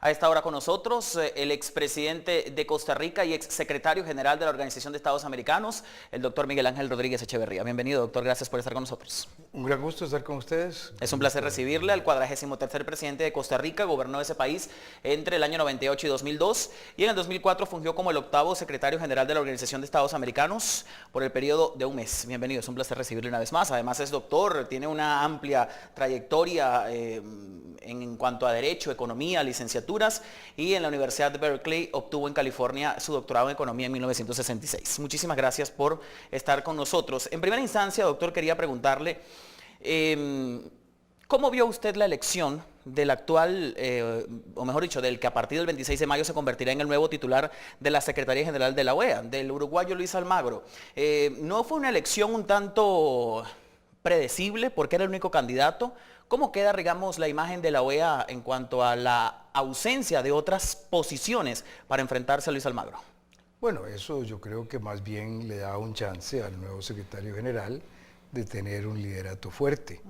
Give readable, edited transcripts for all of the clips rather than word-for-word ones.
A esta hora con nosotros el expresidente de Costa Rica y exsecretario general de la Organización de Estados Americanos, el doctor Miguel Ángel Rodríguez Echeverría. Bienvenido, doctor, gracias por estar con nosotros. Un gran gusto estar con ustedes. Es un placer recibirle. Al 43º presidente de Costa Rica, gobernó ese país entre el año 98 y 2002 y en el 2004 fungió como el 8º secretario general de la Organización de Estados Americanos por el periodo de un mes. Bienvenido, es un placer recibirle una vez más. Además es doctor, tiene una amplia trayectoria en cuanto a Derecho, Economía, licenciaturas, y en la Universidad de Berkeley obtuvo en California su doctorado en Economía en 1966. Muchísimas gracias por estar con nosotros. En primera instancia, doctor, quería preguntarle, ¿cómo vio usted la elección del actual, o mejor dicho, del que a partir del 26 de mayo se convertirá en el nuevo titular de la Secretaría General de la OEA, del uruguayo Luis Almagro? ¿No fue una elección un tanto predecible porque era el único candidato? ¿Cómo queda, digamos, la imagen de la OEA en cuanto a la ausencia de otras posiciones para enfrentarse a Luis Almagro? Bueno, eso yo creo que más bien le da un chance al nuevo secretario general de tener un liderato fuerte.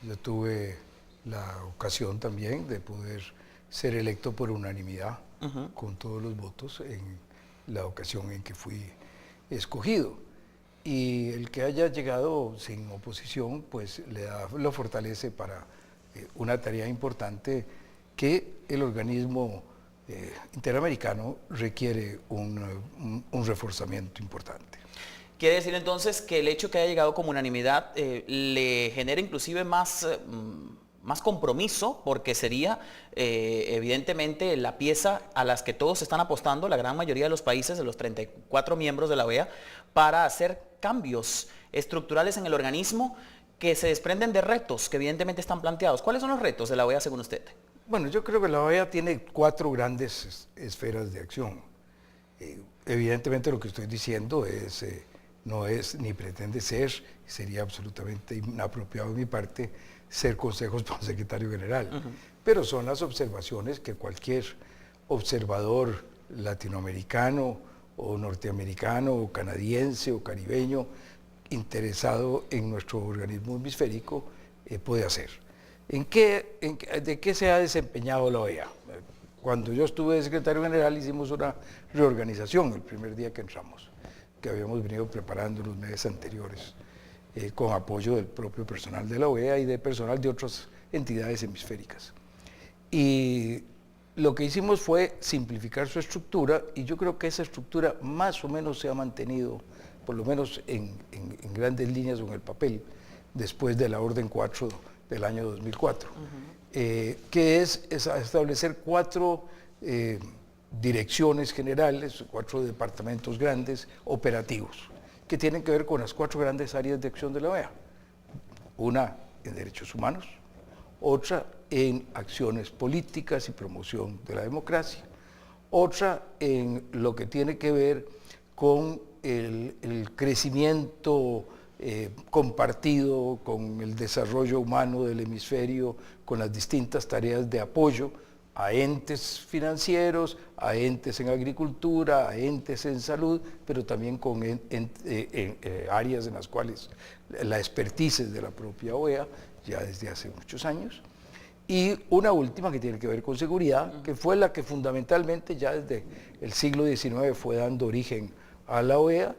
Yo tuve la ocasión también de poder ser electo por unanimidad con todos los votos en la ocasión en que fui escogido. Y el que haya llegado sin oposición, pues lo fortalece para una tarea importante que el organismo interamericano requiere un reforzamiento importante. Quiere decir entonces que el hecho que haya llegado como unanimidad le genera inclusive más compromiso, porque sería evidentemente la pieza a las que todos están apostando, la gran mayoría de los países, de los 34 miembros de la OEA, para hacer cambios estructurales en el organismo que se desprenden de retos que evidentemente están planteados. ¿Cuáles son los retos de la OEA según usted? Bueno, yo creo que la OEA tiene 4 grandes esferas de acción. Evidentemente lo que estoy diciendo no es ni pretende ser, sería absolutamente inapropiado de mi parte ser consejos para un secretario general, pero son las observaciones que cualquier observador latinoamericano o norteamericano o canadiense o caribeño interesado en nuestro organismo hemisférico puede hacer. ¿De qué se ha desempeñado la OEA? Cuando yo estuve de secretario general hicimos una reorganización el primer día que entramos, que habíamos venido preparando en los meses anteriores, con apoyo del propio personal de la OEA y de personal de otras entidades hemisféricas. Y lo que hicimos fue simplificar su estructura, y yo creo que esa estructura más o menos se ha mantenido, por lo menos en grandes líneas o en el papel, después de la Orden 4 del año 2004, que es establecer 4 direcciones generales, 4 departamentos grandes operativos, que tienen que ver con las 4 grandes áreas de acción de la OEA. Una en derechos humanos, otra en acciones políticas y promoción de la democracia, otra en lo que tiene que ver con el crecimiento compartido, con el desarrollo humano del hemisferio, con las distintas tareas de apoyo a entes financieros, a entes en agricultura, a entes en salud, pero también con áreas en las cuales la expertise de la propia OEA, ya desde hace muchos años. Y una última que tiene que ver con seguridad, que fue la que fundamentalmente ya desde el siglo XIX fue dando origen a la OEA,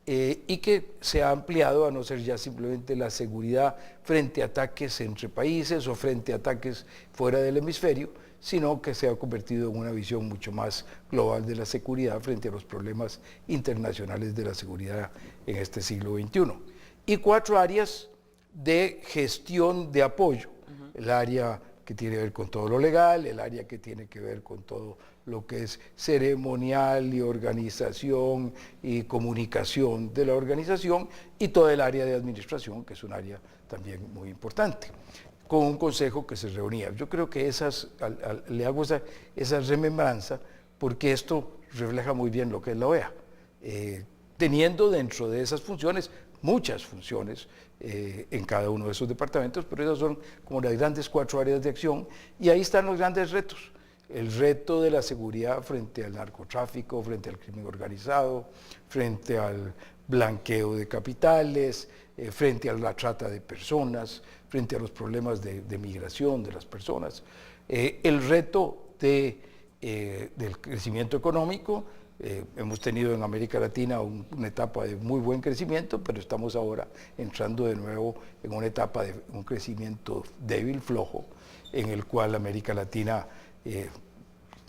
y que se ha ampliado a no ser ya simplemente la seguridad frente a ataques entre países o frente a ataques fuera del hemisferio, sino que se ha convertido en una visión mucho más global de la seguridad frente a los problemas internacionales de la seguridad en este siglo XXI. Y 4 áreas de gestión de apoyo, el área que tiene que ver con todo lo legal, el área que tiene que ver con todo lo que es ceremonial y organización y comunicación de la organización, y todo el área de administración, que es un área también muy importante, con un consejo que se reunía. Yo creo que le hago esa remembranza porque esto refleja muy bien lo que es la OEA, teniendo dentro de esas funciones muchas funciones en cada uno de esos departamentos, pero esas son como las grandes 4 áreas de acción, y ahí están los grandes retos. El reto de la seguridad frente al narcotráfico, frente al crimen organizado, frente al blanqueo de capitales, frente a la trata de personas, frente a los problemas de migración de las personas. El reto del crecimiento económico. Hemos tenido en América Latina una etapa de muy buen crecimiento, pero estamos ahora entrando de nuevo en una etapa de un crecimiento débil, flojo, en el cual América Latina,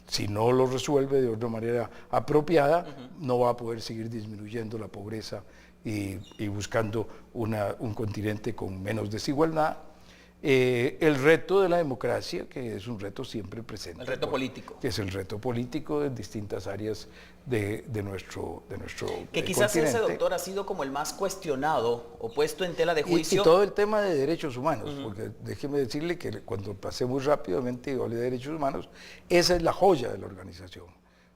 si no lo resuelve de una manera apropiada, no va a poder seguir disminuyendo la pobreza y buscando un continente con menos desigualdad. El reto de la democracia, que es un reto siempre presente. El reto político. Que es el reto político en distintas áreas de nuestro que quizás continente. ese, doctor, ha sido como el más cuestionado o puesto en tela de juicio. Y todo el tema de derechos humanos, porque déjeme decirle que cuando pasé muy rápidamente y hablé de derechos humanos, esa es la joya de la organización,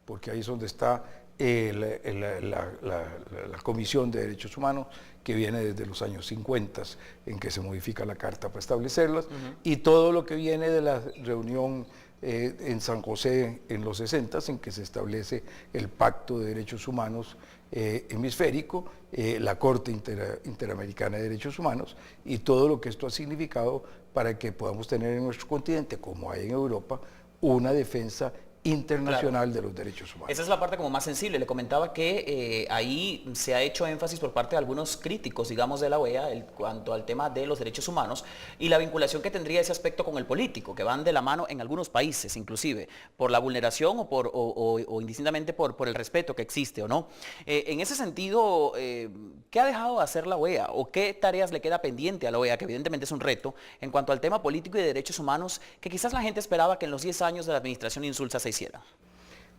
porque ahí es donde está la Comisión de Derechos Humanos, que viene desde los años 50, en que se modifica la Carta para establecerlas, y todo lo que viene de la reunión en San José en los 60, en que se establece el Pacto de Derechos Humanos hemisférico, la Corte Interamericana de Derechos Humanos, y todo lo que esto ha significado para que podamos tener en nuestro continente, como hay en Europa, una defensa internacional de los derechos humanos. Esa es la parte como más sensible. Le comentaba que ahí se ha hecho énfasis por parte de algunos críticos, digamos, de la OEA en cuanto al tema de los derechos humanos y la vinculación que tendría ese aspecto con el político, que van de la mano en algunos países, inclusive, por la vulneración o indistintamente por el respeto que existe o no. En ese sentido, ¿qué ha dejado de hacer la OEA o qué tareas le queda pendiente a la OEA, que evidentemente es un reto, en cuanto al tema político y de derechos humanos, que quizás la gente esperaba que en los 10 años de la administración Insulza se hiciera?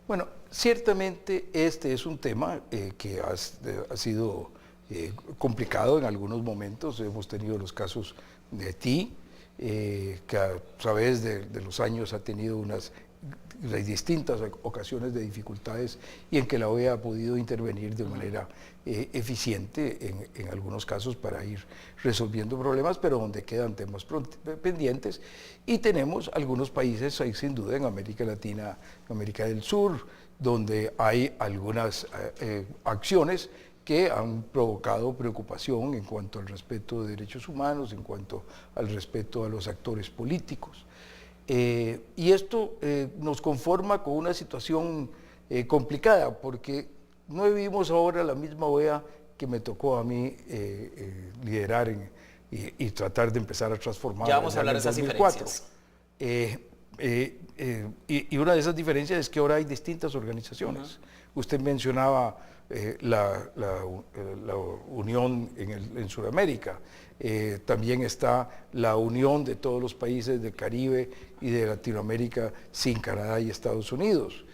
Bueno, ciertamente este es un tema que ha sido complicado en algunos momentos. Hemos tenido los casos de Haití, que a través de los años ha tenido distintas ocasiones de dificultades y en que la OEA ha podido intervenir de manera eficiente en algunos casos para ir resolviendo problemas, pero donde quedan temas pendientes. Y tenemos algunos países, ahí sin duda en América Latina, América del Sur, donde hay algunas acciones que han provocado preocupación en cuanto al respeto de derechos humanos, en cuanto al respeto a los actores políticos. Y esto nos conforma con una situación complicada, porque no vivimos ahora la misma OEA que me tocó a mí liderar y tratar de empezar a transformar. Ya vamos a hablar de esas diferencias. Y una de esas diferencias es que ahora hay distintas organizaciones. Usted mencionaba la unión en Sudamérica. También está la unión de todos los países del Caribe y de Latinoamérica sin Canadá y Estados Unidos.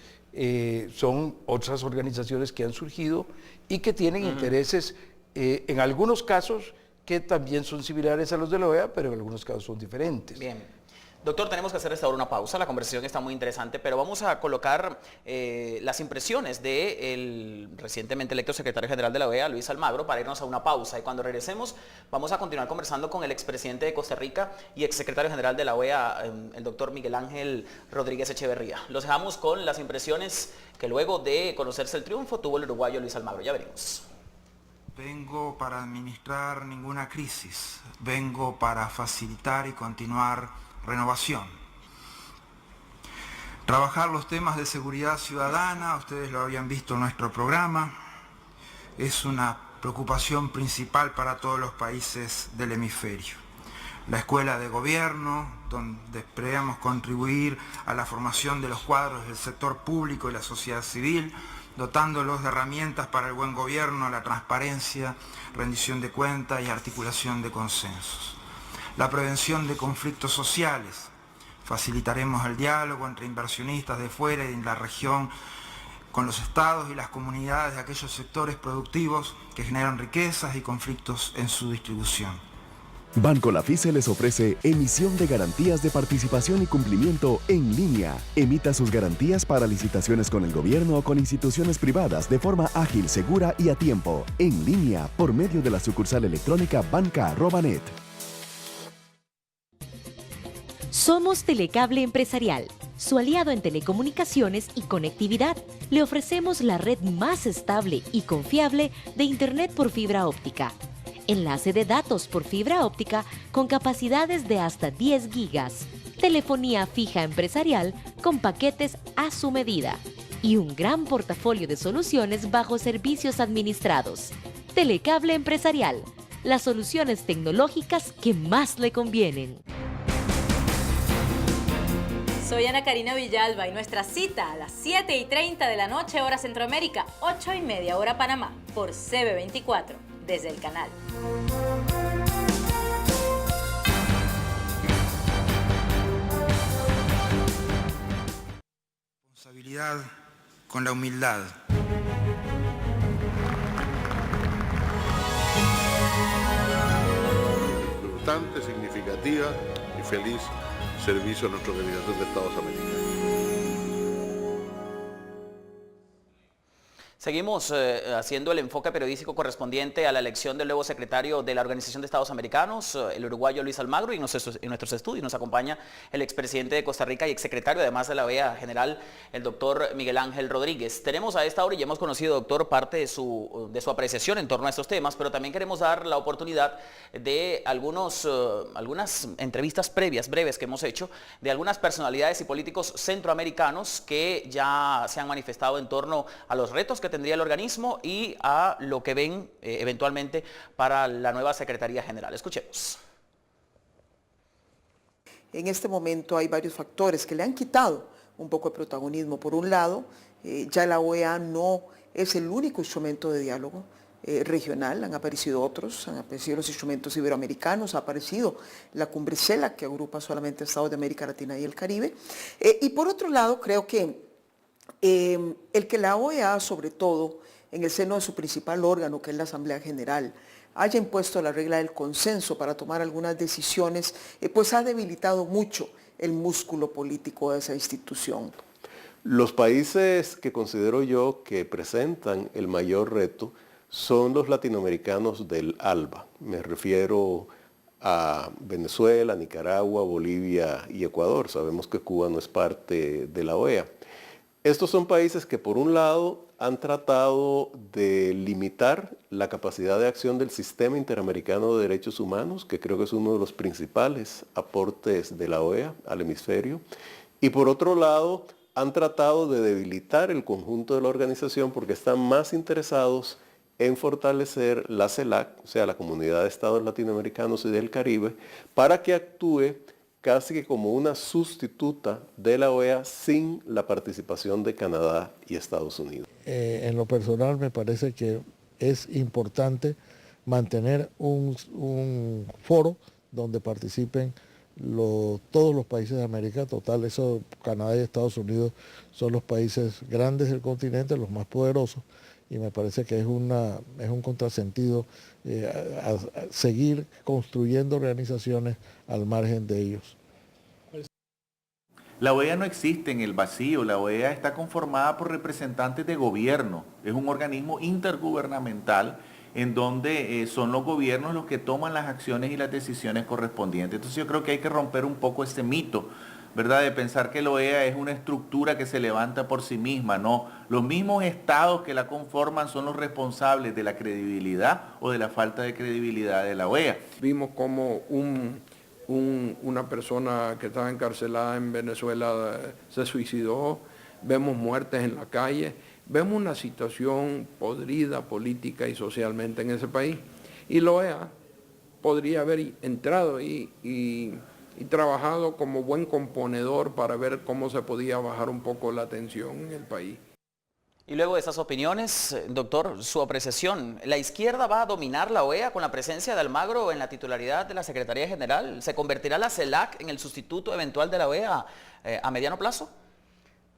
Son otras organizaciones que han surgido y que tienen intereses, en algunos casos, que también son similares a los de la OEA, pero en algunos casos son diferentes. Bien. Doctor, tenemos que hacer esta hora una pausa, la conversación está muy interesante, pero vamos a colocar las impresiones del recientemente electo secretario general de la OEA, Luis Almagro, para irnos a una pausa. Y cuando regresemos, vamos a continuar conversando con el expresidente de Costa Rica y exsecretario general de la OEA, el doctor Miguel Ángel Rodríguez Echeverría. Los dejamos con las impresiones que luego de conocerse el triunfo tuvo el uruguayo Luis Almagro. Ya veremos. Vengo para administrar ninguna crisis, vengo para facilitar y continuar renovación. Trabajar los temas de seguridad ciudadana, ustedes lo habían visto en nuestro programa, es una preocupación principal para todos los países del hemisferio. La escuela de gobierno, donde esperamos contribuir a la formación de los cuadros del sector público y la sociedad civil, dotándolos de herramientas para el buen gobierno, la transparencia, rendición de cuentas y articulación de consensos. La prevención de conflictos sociales. Facilitaremos el diálogo entre inversionistas de fuera y en la región con los estados y las comunidades de aquellos sectores productivos que generan riquezas y conflictos en su distribución. Banco Lafice les ofrece emisión de garantías de participación y cumplimiento en línea. Emita sus garantías para licitaciones con el gobierno o con instituciones privadas de forma ágil, segura y a tiempo. En línea, por medio de la sucursal electrónica banca@net. Somos Telecable Empresarial, su aliado en telecomunicaciones y conectividad. Le ofrecemos la red más estable y confiable de Internet por fibra óptica. Enlace de datos por fibra óptica con capacidades de hasta 10 gigas. telefonía fija empresarial con paquetes a su medida y un gran portafolio de soluciones bajo servicios administrados. Telecable Empresarial, las soluciones tecnológicas que más le convienen. Soy Ana Karina Villalba y nuestra cita a las 7:30 de la noche, hora Centroamérica, 8:30 hora Panamá, por CB24, desde el canal. Responsabilidad con la humildad. Importante, significativa y feliz servicio a nuestra Organización de Estados Americanos. Seguimos haciendo el enfoque periodístico correspondiente a la elección del nuevo secretario de la Organización de Estados Americanos, el uruguayo Luis Almagro, y en nuestros estudios nos acompaña el expresidente de Costa Rica y exsecretario además de la OEA general, el doctor Miguel Ángel Rodríguez. Tenemos a esta hora, y ya hemos conocido, doctor, parte de su apreciación en torno a estos temas, pero también queremos dar la oportunidad de algunas entrevistas previas, breves, que hemos hecho, de algunas personalidades y políticos centroamericanos que ya se han manifestado en torno a los retos que tendría el organismo y a lo que ven eventualmente para la nueva Secretaría General. Escuchemos. En este momento hay varios factores que le han quitado un poco de protagonismo. Por un lado, ya la OEA no es el único instrumento de diálogo regional, han aparecido otros, han aparecido los instrumentos iberoamericanos, ha aparecido la cumbre CELAC, que agrupa solamente estados de América Latina y el Caribe. Y por otro lado, creo que el que la OEA, sobre todo en el seno de su principal órgano, que es la Asamblea General, haya impuesto la regla del consenso para tomar algunas decisiones, pues ha debilitado mucho el músculo político de esa institución. Los países que considero yo que presentan el mayor reto son los latinoamericanos del ALBA. Me refiero a Venezuela, Nicaragua, Bolivia y Ecuador. Sabemos que Cuba no es parte de la OEA. Estos son países que por un lado han tratado de limitar la capacidad de acción del Sistema Interamericano de Derechos Humanos, que creo que es uno de los principales aportes de la OEA al hemisferio, y por otro lado han tratado de debilitar el conjunto de la organización porque están más interesados en fortalecer la CELAC, o sea, la Comunidad de Estados Latinoamericanos y del Caribe, para que actúe casi que como una sustituta de la OEA sin la participación de Canadá y Estados Unidos. En lo personal me parece que es importante mantener un foro donde participen todos los países de América. Total, eso, Canadá y Estados Unidos son los países grandes del continente, los más poderosos, y me parece que es un contrasentido a seguir construyendo organizaciones al margen de ellos. La OEA no existe en el vacío, la OEA está conformada por representantes de gobierno, es un organismo intergubernamental en donde son los gobiernos los que toman las acciones y las decisiones correspondientes. Entonces yo creo que hay que romper un poco ese mito, ¿verdad?, de pensar que la OEA es una estructura que se levanta por sí misma. No, los mismos estados que la conforman son los responsables de la credibilidad o de la falta de credibilidad de la OEA. Vimos como una persona que estaba encarcelada en Venezuela se suicidó, vemos muertes en la calle, vemos una situación podrida política y socialmente en ese país. Y la OEA podría haber entrado ahí y trabajado como buen componedor para ver cómo se podía bajar un poco la tensión en el país. Y luego de esas opiniones, doctor, su apreciación, ¿la izquierda va a dominar la OEA con la presencia de Almagro en la titularidad de la Secretaría General? ¿Se convertirá la CELAC en el sustituto eventual de la OEA a mediano plazo?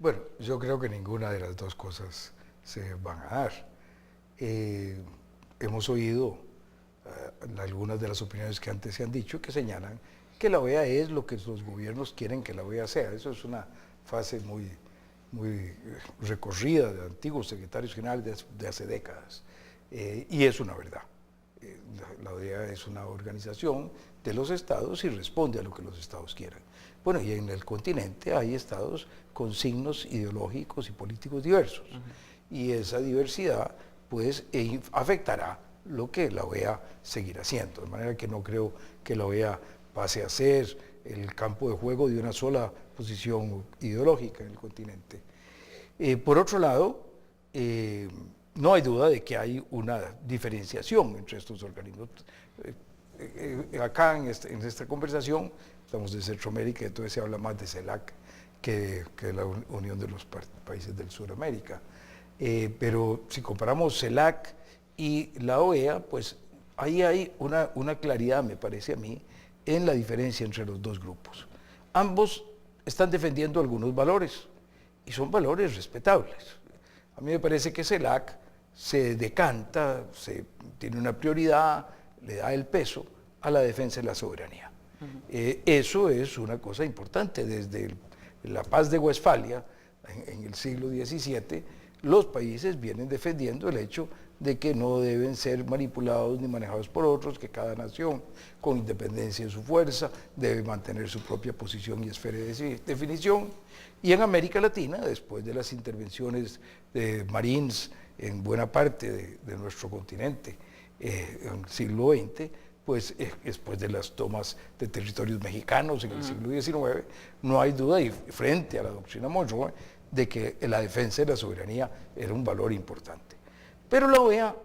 Bueno, yo creo que ninguna de las dos cosas se van a dar. Hemos oído algunas de las opiniones que antes se han dicho que señalan que la OEA es lo que los gobiernos quieren que la OEA sea. Eso es una fase muy recorrida de antiguos secretarios generales de hace décadas. Y es una verdad. La OEA es una organización de los estados y responde a lo que los estados quieran. Bueno, y en el continente hay estados con signos ideológicos y políticos diversos. Y esa diversidad pues afectará lo que la OEA seguirá haciendo. De manera que no creo que la OEA pase a ser el campo de juego de una sola posición ideológica en el continente. Por otro lado, no hay duda de que hay una diferenciación entre estos organismos. Acá en esta conversación estamos de Centroamérica, entonces se habla más de CELAC que de la Unión de los Países del Suramérica. Pero si comparamos CELAC y la OEA, pues ahí hay una claridad, me parece a mí, en la diferencia entre los dos grupos. Ambos están defendiendo algunos valores y son valores respetables. A mí me parece que CELAC se decanta, tiene una prioridad, le da el peso a la defensa de la soberanía. Eso es una cosa importante. Desde la paz de Westfalia, en el siglo XVII, los países vienen defendiendo el hecho de que no deben ser manipulados ni manejados por otros, que cada nación, con independencia de su fuerza, debe mantener su propia posición y esfera de definición. Y en América Latina, después de las intervenciones de Marines en buena parte de nuestro continente en el siglo XX, pues después de las tomas de territorios mexicanos en el siglo XIX, no hay duda, y frente a la doctrina Monroe, de que la defensa de la soberanía era un valor importante. Pero la OEA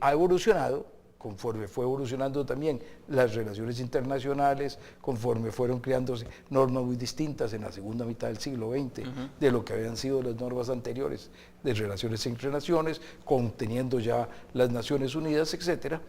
ha evolucionado, conforme fue evolucionando también las relaciones internacionales, conforme fueron creándose normas muy distintas en la segunda mitad del siglo XX de lo que habían sido las normas anteriores de relaciones entre naciones, conteniendo ya las Naciones Unidas, etc.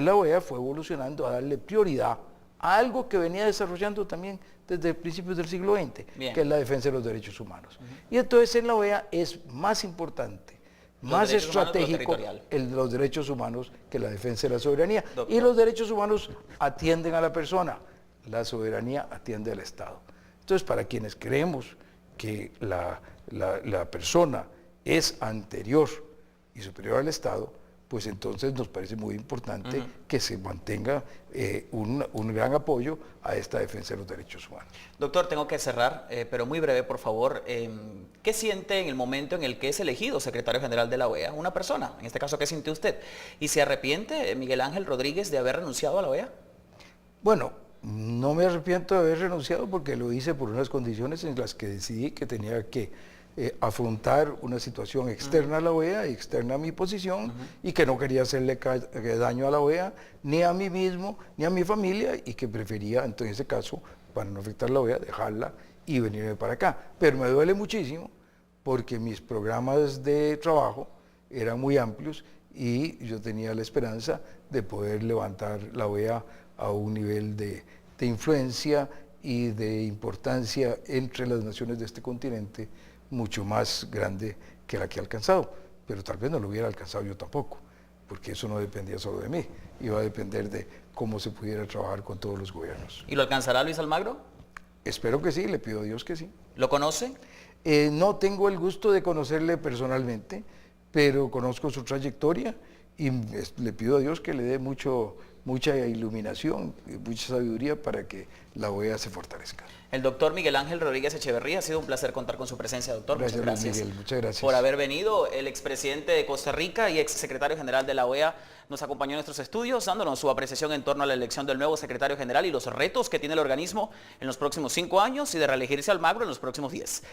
La OEA fue evolucionando a darle prioridad a algo que venía desarrollando también desde principios del siglo XX, que es la defensa de los derechos humanos. Y entonces en la OEA es más importante, más estratégico los derechos humanos que la defensa de la soberanía. Doctor. Y los derechos humanos atienden a la persona, la soberanía atiende al Estado. Entonces, para quienes creemos que la persona es anterior y superior al Estado, pues entonces nos parece muy importante que se mantenga un gran apoyo a esta defensa de los derechos humanos. Doctor, tengo que cerrar, pero muy breve, por favor. ¿Qué siente en el momento en el que es elegido secretario general de la OEA? Una persona, en este caso, ¿qué siente usted? ¿Y se arrepiente Miguel Ángel Rodríguez de haber renunciado a la OEA? Bueno, no me arrepiento de haber renunciado porque lo hice por unas condiciones en las que decidí que tenía que afrontar una situación externa a la OEA, externa a mi posición, y que no quería hacerle daño a la OEA, ni a mí mismo, ni a mi familia, y que prefería, entonces, en ese caso, para no afectar a la OEA, dejarla y venirme para acá. Pero me duele muchísimo porque mis programas de trabajo eran muy amplios y yo tenía la esperanza de poder levantar la OEA a un nivel de influencia y de importancia entre las naciones de este continente mucho más grande que la que he alcanzado, pero tal vez no lo hubiera alcanzado yo tampoco, porque eso no dependía solo de mí, iba a depender de cómo se pudiera trabajar con todos los gobiernos. ¿Y lo alcanzará Luis Almagro? Espero que sí, le pido a Dios que sí. ¿Lo conoce? No tengo el gusto de conocerle personalmente, pero conozco su trayectoria y le pido a Dios que le dé mucha iluminación, mucha sabiduría para que la OEA se fortalezca. El doctor Miguel Ángel Rodríguez Echeverría, ha sido un placer contar con su presencia, doctor. Gracias, muchas gracias. Miguel, muchas gracias por haber venido. El expresidente de Costa Rica y exsecretario general de la OEA nos acompañó en nuestros estudios, dándonos su apreciación en torno a la elección del nuevo secretario general y los retos que tiene el organismo en los próximos 5 años y de reelegirse Almagro en los próximos 10.